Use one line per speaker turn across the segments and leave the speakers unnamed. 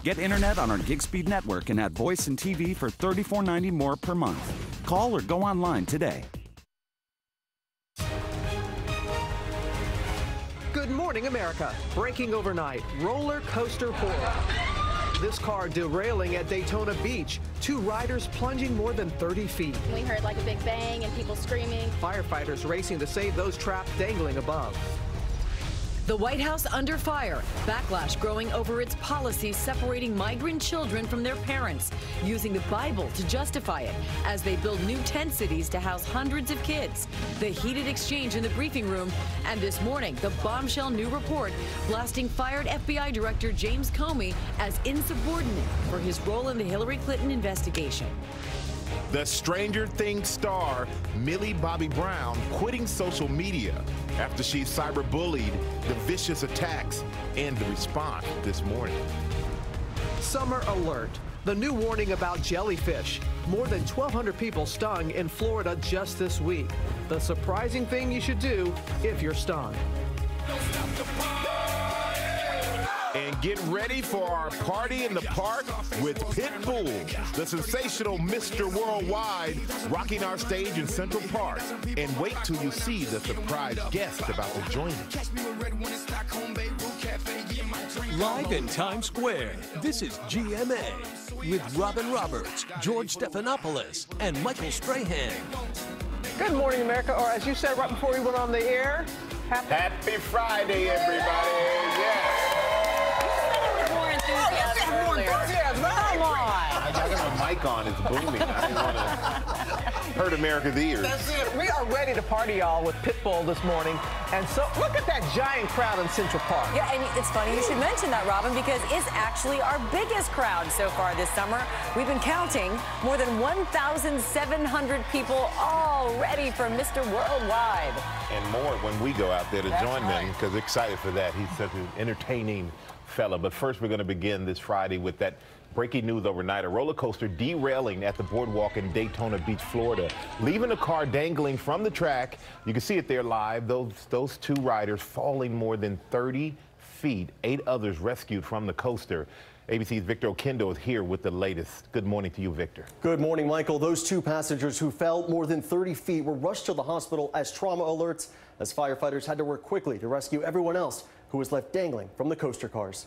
Get internet on our gig speed network and add voice and TV for $34.90 more per month. Call or go online today.
Good morning, America. Breaking overnight, roller coaster horror. This car derailing at Daytona Beach. 2 riders plunging more than 30 feet.
We heard like a big bang and people screaming.
Firefighters racing to save those trapped dangling above.
The White House under fire. Backlash growing over its policies separating migrant children from their parents, using the Bible to justify it as they build new tent cities to house hundreds of kids. The heated exchange in the briefing room, and this morning, the bombshell new report blasting fired FBI Director James Comey as insubordinate for his role in the Hillary Clinton investigation.
The Stranger Things star, Millie Bobby Brown, quitting social media after she cyberbullied the vicious attacks and the response this morning.
Summer alert. The new warning about jellyfish. More than 1,200 people stung in Florida just this week. The surprising thing you should do if you're stung.
And get ready for our party in the park with Pitbull, the sensational Mr. Worldwide, rocking our stage in Central Park. And wait till you see the surprise guest about to join us.
Live in Times Square, this is GMA with Robin Roberts, George Stephanopoulos, and Michael Strahan.
Good morning, America. Or as you said right before we went on the air,
Happy Friday, everybody. Yes.
Come on.
I got a mic on. It's booming. I didn't want to hurt America's ears.
That's it. We are ready to party, y'all, with Pitbull this morning. And so look at that giant crowd in Central Park.
Yeah, and it's funny you should mention that, Robin, because it's actually our biggest crowd so far this summer. We've been counting more than 1,700 people all ready for Mr. Worldwide.
And more when we go out there to
That's
join
right.
them, because excited for that. He's such an entertaining fella. But first, we're going to begin this Friday with that breaking news overnight. A roller coaster derailing at the boardwalk in Daytona Beach, Florida, leaving a car dangling from the track. You can see it there live. Those 2 riders falling more than 30 feet. 8 others rescued from the coaster. ABC's Victor Okendo is here with the latest. Good morning to you, Victor.
Good morning, Michael. Those 2 passengers who fell more than 30 feet were rushed to the hospital as trauma alerts, as firefighters had to work quickly to rescue everyone else who was left dangling from the coaster cars.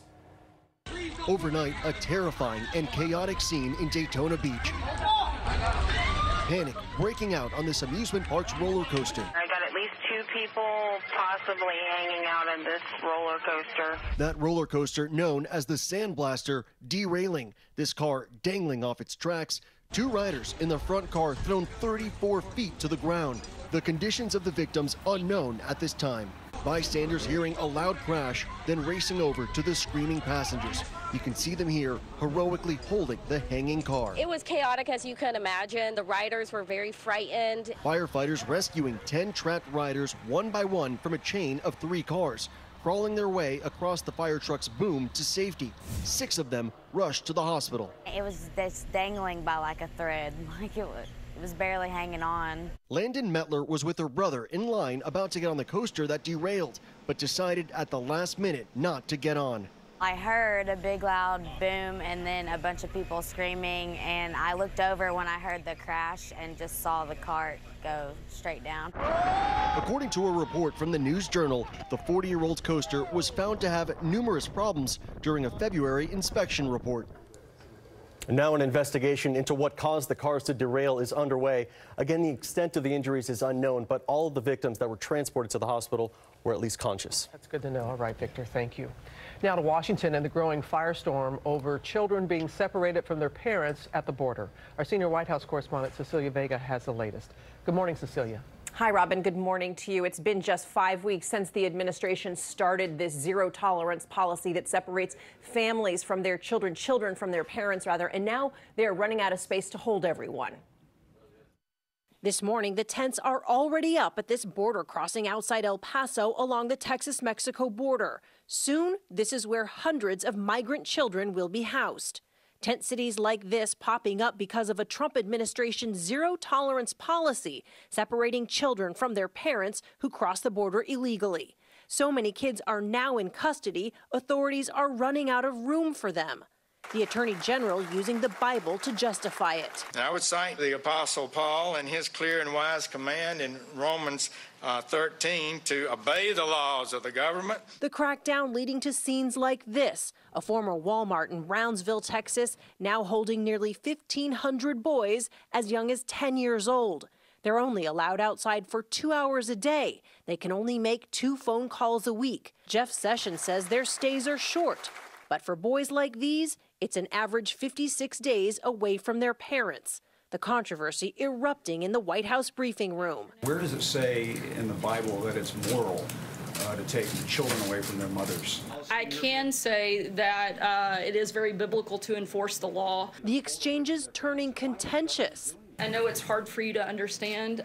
Overnight, a terrifying and chaotic scene in Daytona Beach. Panic breaking out on this amusement park's roller coaster.
I got at least 2 people possibly hanging out on this roller coaster.
That roller coaster, known as the Sandblaster, derailing. This car dangling off its tracks. 2 riders in the front car thrown 34 feet to the ground. The conditions of the victims unknown at this time. Bystanders hearing a loud crash, then racing over to the screaming passengers. You can see them here heroically holding the hanging car.
It was chaotic, as you can imagine. The riders were very frightened.
Firefighters rescuing 10 trapped riders one by one from a chain of 3 cars, crawling their way across the fire truck's boom to safety. 6 of them rushed to the hospital.
It was this dangling by like a thread, like it was barely hanging on.
Landon Metler was with her brother in line about to get on the coaster that derailed, but decided at the last minute not to get on.
I heard a big loud boom and then a bunch of people screaming, and I looked over when I heard the crash and just saw the cart go straight down.
According to a report from the News Journal, the 40-year-old's coaster was found to have numerous problems during a February inspection report. Now an investigation into what caused the cars to derail is underway. Again, the extent of the injuries is unknown, but all of the victims that were transported to the hospital were at least conscious.
That's good to know. All right, Victor, thank you. Now to Washington and the growing firestorm over children being separated from their parents at the border. Our senior White House correspondent, Cecilia Vega, has the latest. Good morning, Cecilia.
Hi, Robin. Good morning to you. It's been just 5 weeks since the administration started this zero-tolerance policy that separates families from their children from their parents, rather, and now they're running out of space to hold everyone. This morning, the tents are already up at this border crossing outside El Paso along the Texas-Mexico border. Soon, this is where hundreds of migrant children will be housed. Tent cities like this popping up because of a Trump administration zero-tolerance policy separating children from their parents who cross the border illegally. So many kids are now in custody, authorities are running out of room for them. the Attorney General using the Bible to justify it.
I would cite the Apostle Paul and his clear and wise command in Romans 13 to obey the laws of the government.
The crackdown leading to scenes like this. A former Walmart in Brownsville, Texas, now holding nearly 1,500 boys as young as 10 years old. They're only allowed outside for 2 hours a day. They can only make 2 phone calls a week. Jeff Sessions says their stays are short. But for boys like these, it's an average 56 days away from their parents. The controversy erupting in the White House briefing room.
Where does it say in the Bible that it's moral to take children away from their mothers?
I can say that it is very biblical to enforce the law.
The exchanges turning contentious.
I know it's hard for you to understand,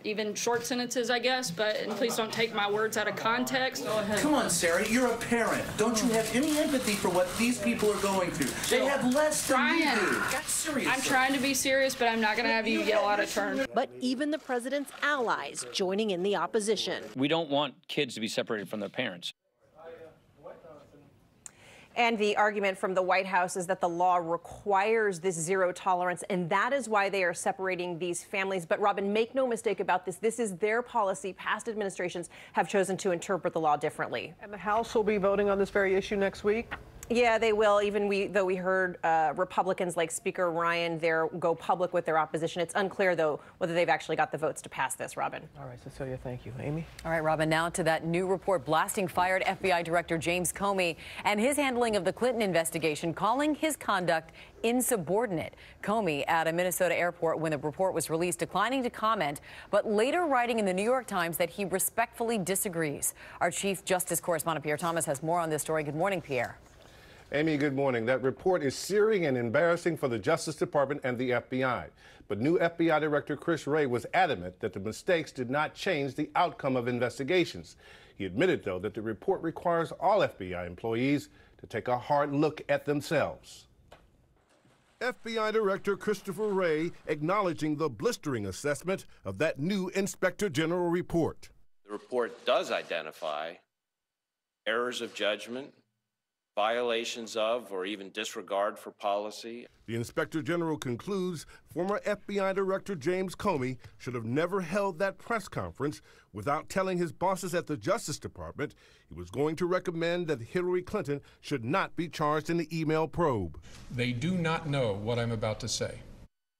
even short sentences, I guess, and please don't take my words out of context.
Come on, Sarah, you're a parent. Don't you have any empathy for what these people are going through? They have less than you do. Seriously.
I'm trying to be serious, but I'm not going to have you yell out of turn.
But even the president's allies joining in the opposition.
We don't want kids to be separated from their parents.
And the argument from the White House is that the law requires this zero tolerance, and that is why they are separating these families. But, Robin, make no mistake about this. This is their policy. Past administrations have chosen to interpret the law differently.
And the House will be voting on this very issue next week?
Yeah, they will. Though we heard Republicans like Speaker Ryan there go public with their opposition. It's unclear, though, whether they've actually got the votes to pass this, Robin.
All right, Cecilia, thank you. Amy?
All right, Robin, now to that new report blasting fired FBI Director James Comey and his handling of the Clinton investigation, calling his conduct insubordinate. Comey at a Minnesota airport when the report was released, declining to comment, but later writing in the New York Times that he respectfully disagrees. Our Chief Justice correspondent Pierre Thomas has more on this story. Good morning, Pierre.
Amy, good morning. That report is searing and embarrassing for the Justice Department and the FBI. But new FBI Director Chris Wray was adamant that the mistakes did not change the outcome of investigations. He admitted, though, that the report requires all FBI employees to take a hard look at themselves. FBI Director Christopher Wray acknowledging the blistering assessment of that new Inspector General report.
The report does identify errors of judgment, violations of or even disregard for policy.
The Inspector General concludes former FBI Director James Comey should have never held that press conference without telling his bosses at the Justice Department he was going to recommend that Hillary Clinton should not be charged in the email probe.
They do not know what I'm about to say.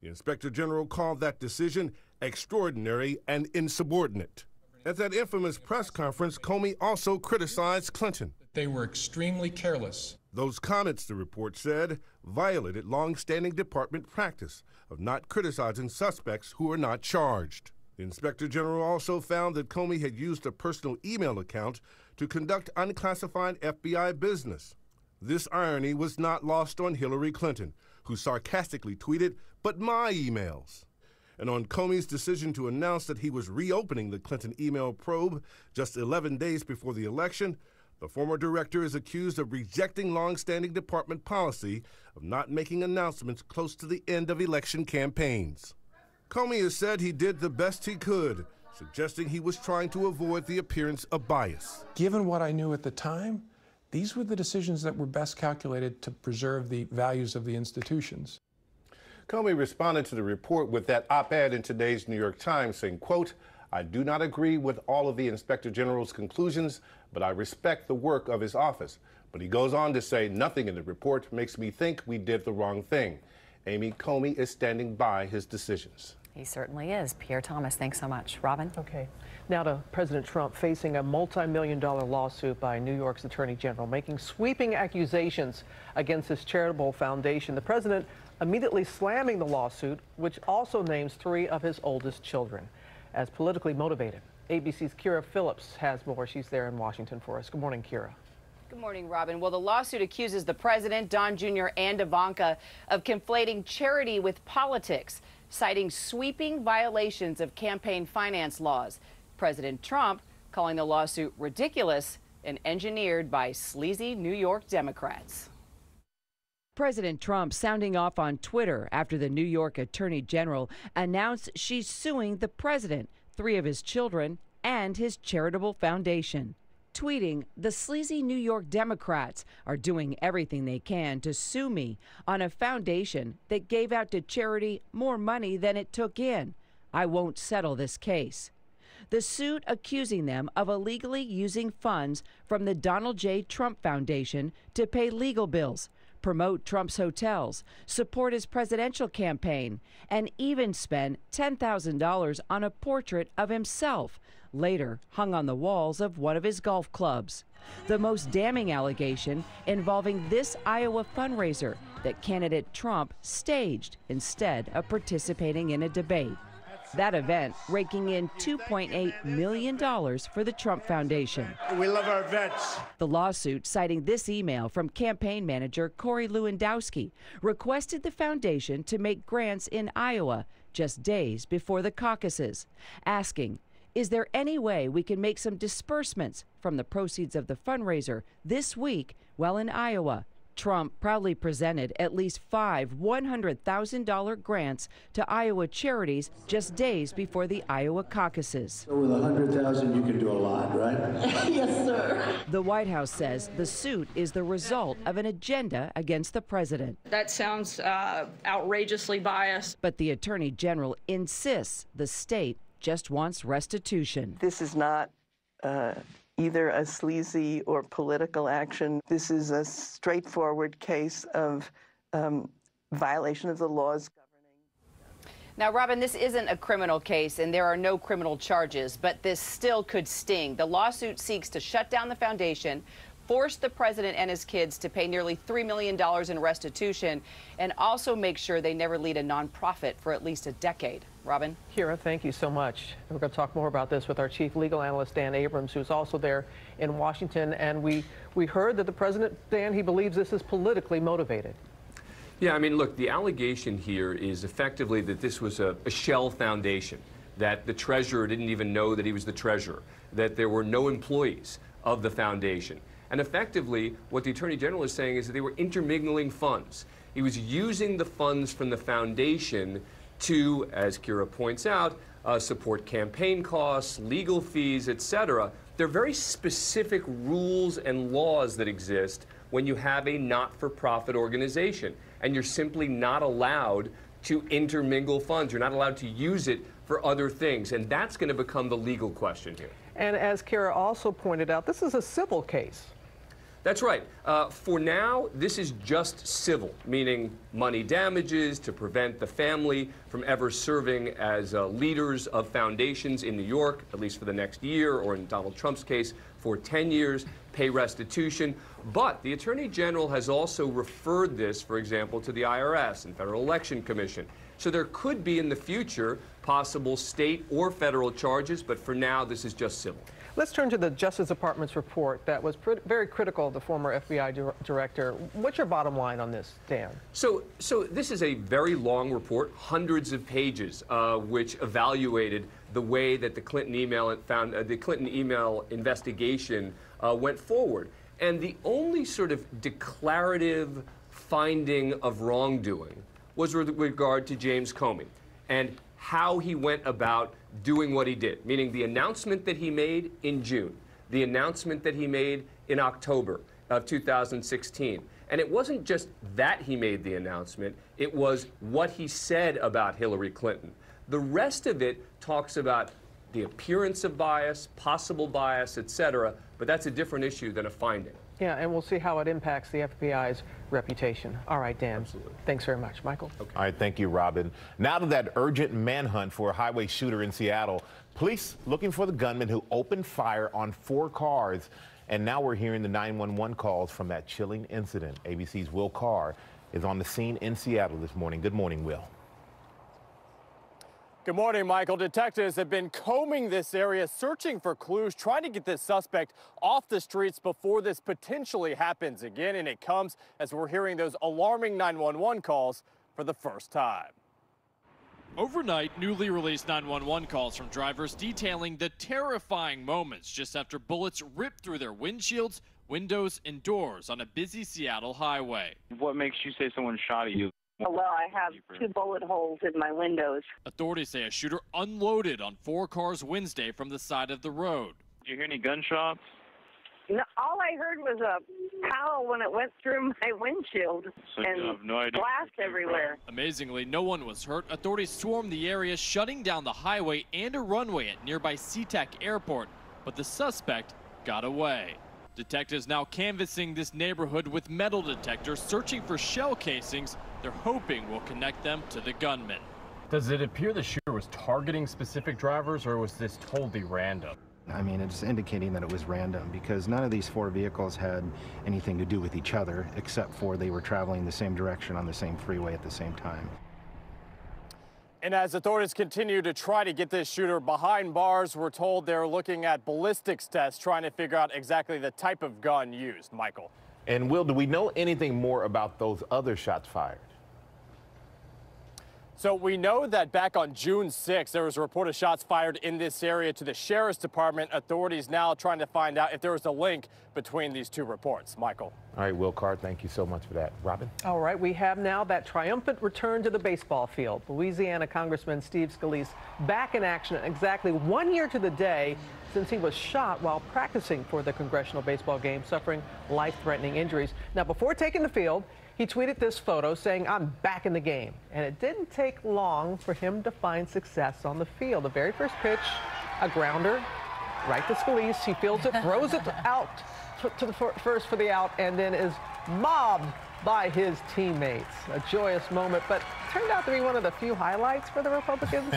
The Inspector General called that decision extraordinary and insubordinate. At that infamous press conference, Comey also criticized Clinton.
They were extremely careless.
Those comments, the report said, violated long-standing department practice of not criticizing suspects who are not charged. The Inspector General also found that Comey had used a personal email account to conduct unclassified FBI business. This irony was not lost on Hillary Clinton, who sarcastically tweeted, "But my emails." And on Comey's decision to announce that he was reopening the Clinton email probe just 11 days before the election, the former director is accused of rejecting long-standing department policy of not making announcements close to the end of election campaigns. Comey has said he did the best he could, suggesting he was trying to avoid the appearance of bias.
Given what I knew at the time, these were the decisions that were best calculated to preserve the values of the institutions.
Comey responded to the report with that op-ed in today's New York Times saying, quote, "I do not agree with all of the Inspector General's conclusions, but I respect the work of his office." But he goes on to say, "Nothing in the report makes me think we did the wrong thing." Amy, Comey is standing by his decisions.
He certainly is. Pierre Thomas, thanks so much. Robin?
Okay. Now to President Trump facing a multi-million-dollar lawsuit by New York's Attorney General, making sweeping accusations against his charitable foundation. The president immediately slamming the lawsuit, which also names 3 of his oldest children as politically motivated. ABC's Kira Phillips has more. She's there in Washington for us. Good morning, Kira.
Good morning, Robin. Well, the lawsuit accuses the president, Don Jr., and Ivanka of conflating charity with politics, citing sweeping violations of campaign finance laws. President Trump calling the lawsuit ridiculous and engineered by sleazy New York Democrats.
President Trump sounding off on Twitter after the New York Attorney General announced she's suing the president, 3 of his children, and his charitable foundation. tweeting, "The sleazy New York Democrats are doing everything they can to sue me on a foundation that gave out to charity more money than it took in. I won't settle this case." The suit accusing them of illegally using funds from the Donald J. Trump Foundation to pay legal bills, promote Trump's hotels, support his presidential campaign, and even spend $10,000 on a portrait of himself, later hung on the walls of one of his golf clubs. The most damning allegation involving this Iowa fundraiser that candidate Trump staged instead of participating in a debate. That event raking in $2.8 million for the Trump Foundation.
We love our vets.
The lawsuit, citing this email from campaign manager Corey Lewandowski, requested the foundation to make grants in Iowa just days before the caucuses, asking, "Is there any way we can make some disbursements from the proceeds of the fundraiser this week while in Iowa?" Trump proudly presented at least 5 $100,000 grants to Iowa charities just days before the Iowa caucuses.
So with $100,000, you can do a lot, right?
Yes, sir. The White House says the suit is the result of an agenda against the president.
That sounds outrageously biased.
But the Attorney General insists the state just wants restitution.
This is not either a sleazy or political action. This is a straightforward case of violation of the laws.
Now, Robin, this isn't a criminal case and there are no criminal charges, but this still could sting. The lawsuit seeks to shut down the foundation, force the president and his kids to pay nearly $3 million in restitution, and also make sure they never lead a nonprofit for at least a decade. Robin?
Kira, thank you so much. We're going to talk more about this with our chief legal analyst, Dan Abrams, who's also there in Washington. And we heard that the president, Dan, he believes this is politically motivated.
Yeah, I mean, look, the allegation here is effectively that this was a shell foundation, that the treasurer didn't even know that he was the treasurer, that there were no employees of the foundation. And effectively, what the Attorney General is saying is that they were intermingling funds. He was using the funds from the foundation to, as Kira points out, support campaign costs, legal fees, etc. There are very specific rules and laws that exist when you have a not-for-profit organization, and you're simply not allowed to intermingle funds. You're not allowed to use it for other things, and that's going to become the legal question here.
And as Kira also pointed out, this is a civil case.
That's right. For now, this is just civil, meaning money damages to prevent the family from ever serving as leaders of foundations in New York, at least for the next year, or in Donald Trump's case, for 10 years, pay restitution. But the Attorney General has also referred this, for example, to the IRS and Federal Election Commission. So there could be in the future possible state or federal charges, but for now, this is just civil.
Let's turn to the Justice Department's report that was very critical of the former FBI director. What's your bottom line on this, Dan?
So this is a very long report, hundreds of pages, which evaluated the way that the Clinton email investigation went forward. And the only sort of declarative finding of wrongdoing was with regard to James Comey and how he went about doing what he did, meaning the announcement that he made in June, the announcement that he made in October of 2016. And it wasn't just that he made the announcement, it was what he said about Hillary Clinton. The rest of it talks about the appearance of bias, possible bias, etc., but that's a different issue than a finding.
Yeah, and we'll see how it impacts the FBI's reputation. All right, Dan. Absolutely. Thanks very much. Michael?
Okay. All right, thank you, Robin. Now to that urgent manhunt for a highway shooter in Seattle. Police looking for the gunman who opened fire on 4 cars. And now we're hearing the 911 calls from that chilling incident. ABC's Will Carr is on the scene in Seattle this morning. Good morning, Will.
Good morning, Michael. Detectives have been combing this area, searching for clues, trying to get this suspect off the streets before this potentially happens again. And it comes as we're hearing those alarming 911 calls for the first time.
Overnight, newly released 911 calls from drivers detailing the terrifying moments just after bullets ripped through their windshields, windows, and doors on a busy Seattle highway.
What makes you say someone shot at you?
Well, I have 2 bullet holes in my windows.
Authorities say a shooter unloaded on 4 cars Wednesday from the side of the road.
Did you hear any gunshots?
No, all I heard was a pow when it went through my windshield and
you have no idea
blast everywhere.
Amazingly, no one was hurt. Authorities swarmed the area, shutting down the highway and a runway at nearby SeaTac Airport. But the suspect got away. Detectives now canvassing this neighborhood with metal detectors, searching for shell casings they're hoping will connect them to the gunman.
Does it appear the shooter was targeting specific drivers, or was this totally random?
I mean, it's indicating that it was random because none of these four vehicles had anything to do with each other except for they were traveling the same direction on the same freeway at the same time.
And as authorities continue to try to get this shooter behind bars, we're told they're looking at ballistics tests, trying to figure out exactly the type of gun used. Michael.
And Will, do we know anything more about those other shots fired?
So we know that back on June 6th, there was a report of shots fired in this area to the Sheriff's Department. Authorities now trying to find out if there was a link between these two reports. Michael.
All right, Will Carr, thank you so much for that. Robin?
All right, we have now that triumphant return to the baseball field. Louisiana Congressman Steve Scalise back in action exactly 1 year to the day since he was shot while practicing for the congressional baseball game, suffering life-threatening injuries. Now, before taking the field, he tweeted this photo saying, "I'm back in the game." And it didn't take long for him to find success on the field. The very first pitch, a grounder, right to Scalise. He fields it, throws it out to the first for the out, and then is mobbed by his teammates. A joyous moment, but turned out to be one of the few highlights for the Republicans.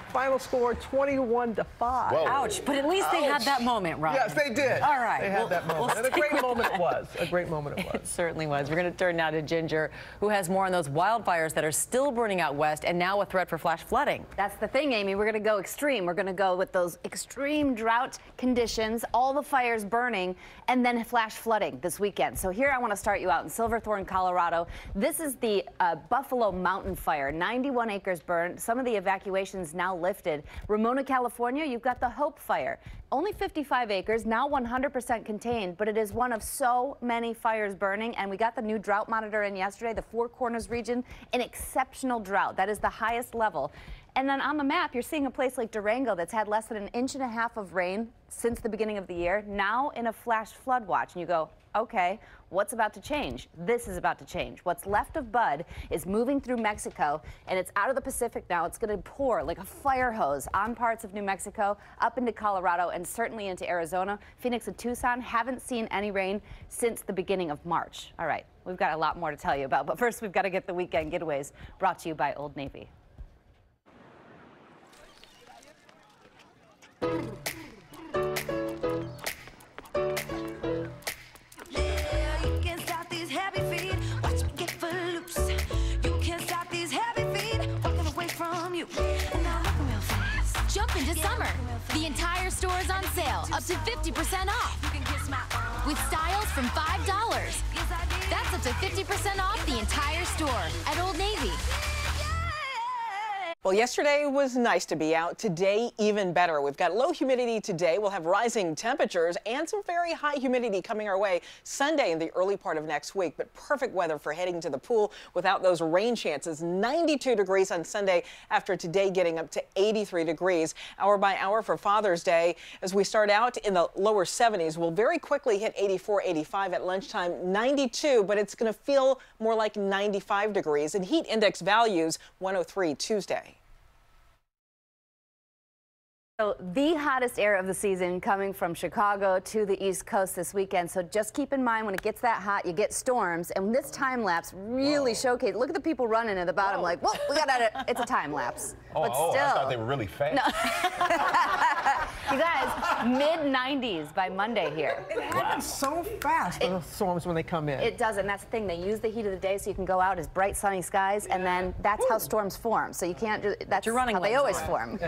Final score 21-5.
Whoa. Ouch, but at least they had that moment, Rob.
Yes, they did.
All right.
They had that moment. And a great moment it was. A great moment it was.
It certainly was. We're going to turn now to Ginger, who has more on those wildfires that are still burning out west and now a threat for flash flooding.
That's the thing, Amy. We're going to go extreme. We're going to go with those extreme drought conditions, all the fires burning, and then flash flooding this weekend. So here I want to start you out in Silverthorne, Colorado. This is the Buffalo Mountain Fire. 91 acres burned. Some of the evacuations now lifted. Ramona, California, you've got the Hope Fire. Only 55 acres, now 100% contained, but it is one of so many fires burning. And we got the new drought monitor in yesterday, the Four Corners region, an exceptional drought. That is the highest level. And then on the map, you're seeing a place like Durango that's had less than 1.5 inches of rain since the beginning of the year, now in a flash flood watch. And you go, okay, what's about to change? This is about to change. What's left of Bud is moving through Mexico, and it's out of the Pacific now. It's going to pour like a fire hose on parts of New Mexico, up into Colorado, and certainly into Arizona. Phoenix and Tucson haven't seen any rain since the beginning of March. All right, we've got a lot more to tell you about, but first we've got to get the weekend getaways brought to you by Old Navy.
Jump into summer. The entire store is on sale, up to 50% off. With styles from $5. That's up to 50% off the entire store at Old Navy.
Well, yesterday was nice to be out. Today, even better. We've got low humidity today. We'll have rising temperatures and some very high humidity coming our way Sunday and the early part of next week. But perfect weather for heading to the pool without those rain chances. 92 degrees on Sunday after today getting up to 83 degrees. Hour by hour for Father's Day. As we start out in the lower 70s, we'll very quickly hit 84, 85 at lunchtime, 92, but it's going to feel more like 95 degrees. And heat index values 103 Tuesday.
So the hottest air of the season coming from Chicago to the East Coast this weekend. So just keep in mind when it gets that hot, you get storms. And this time lapse really showcased. Look at the people running at the bottom like, whoa, we got it. It's a time lapse. But still.
I thought they were really fast.
No. You guys, mid-90s by Monday here.
It happens so fast, the storms when they come in.
It does, and that's the thing. They use the heat of the day so you can go out as bright, sunny skies, and then that's how storms form. So you can't just, that's how they always form.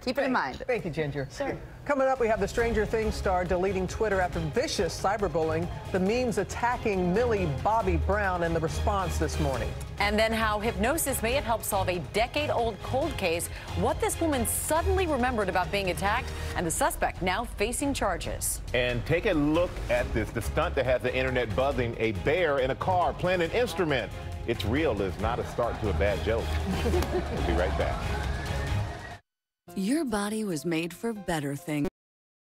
Keep it in mind.
Thank you, Ginger.
Sure.
Coming up, we have the Stranger Things star deleting Twitter after vicious cyberbullying, the memes attacking Millie Bobby Brown, and the response this morning.
And then how hypnosis may have helped solve a decade-old cold case, what this woman suddenly remembered about being attacked, and the suspect now facing charges.
And take a look at this, the stunt that has the internet buzzing, a bear in a car playing an instrument. It's real, it's not a start to a bad joke. We'll be right back.
Your body was made for better things.